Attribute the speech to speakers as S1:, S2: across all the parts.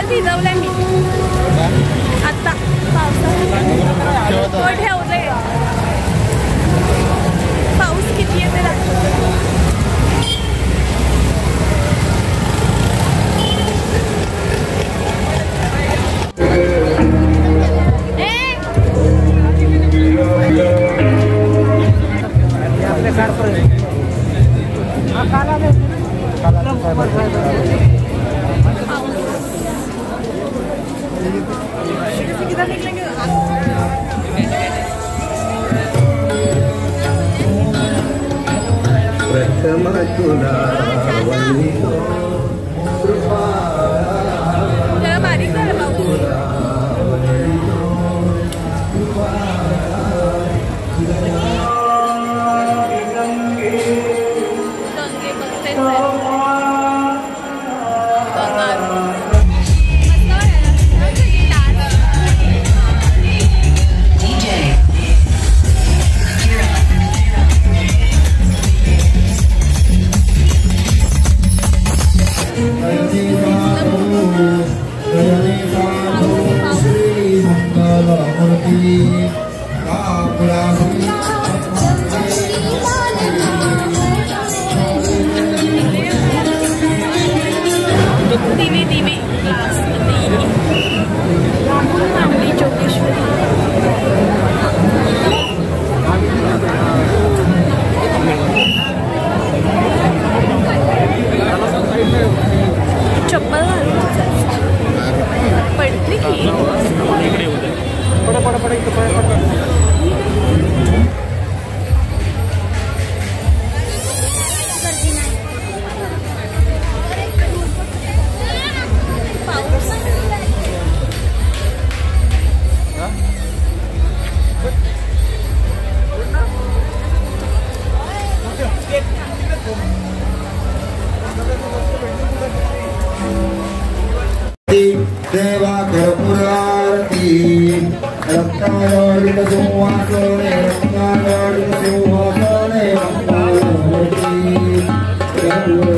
S1: भिजवलंय मी आता पावसाळ्यात ठेवलंय. पाऊस किती येते बारीक झालं पाऊस. गंगे बघते
S2: देवा कर्पूरारती रत्नावलित सिंहासने रत्नावलित सिंहासने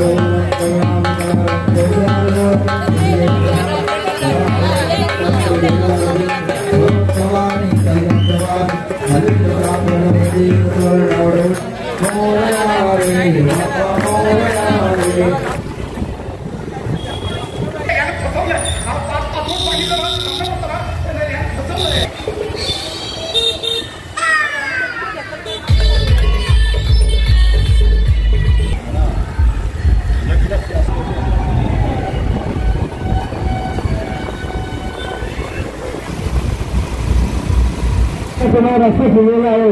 S3: रस्ता खुलेला आहे.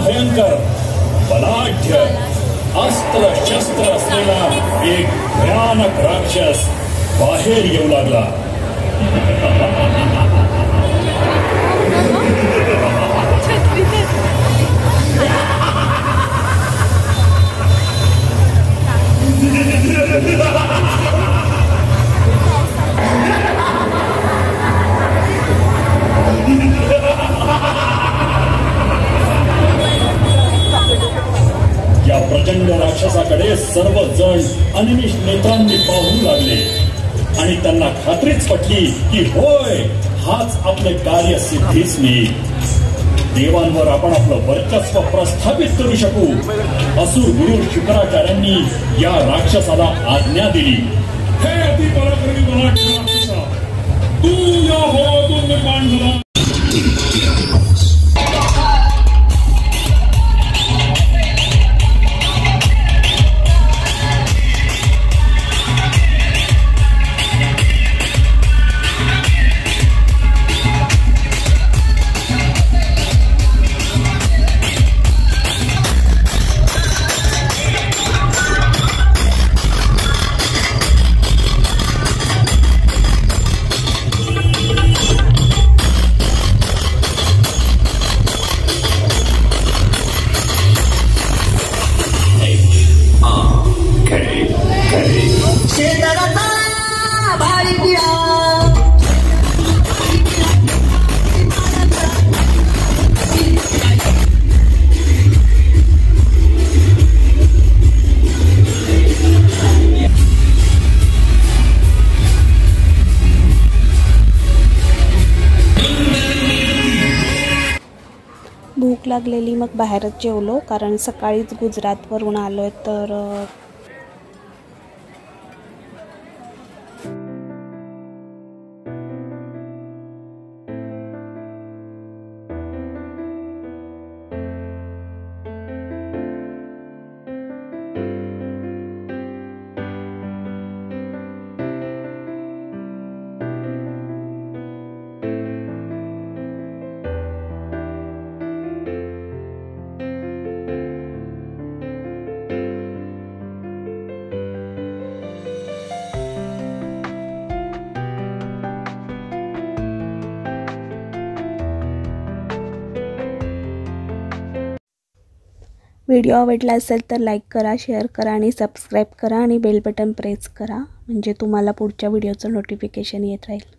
S3: भयंकर बलाढ्य अस्त्र शस्त्र असलेला एक भयानक राक्षस बाहेर येऊ लागला. या प्रचंड राक्षसाकडे सर्वजण अनिमिष नेत्रांनी पाहू लागले आणि त्यांना खात्रीच पटली की होय, हाच आपले कार्य सिद्धीस नेईल. देवांवर आपण आपलं वर्चस्व प्रस्थापित करू शकू. असुर गुरु शुक्राचार्यांनी या राक्षसाला आज्ञा दिली. हे अति पराक्रमी बलाढ्य राक्षसा, तू या होवातून निर्माण झाला.
S4: भूक लागलेली, मग बाहेरच जेवलो कारण सकाळीच गुजरातवरून आलोय. तर व्हिडिओ आवडला असेल तर लाईक करा, शेअर करा आणि सबस्क्राईब करा आणि बेल बटन प्रेस करा, म्हणजे तुम्हाला पुढच्या व्हिडिओचं नोटिफिकेशन येत राहील.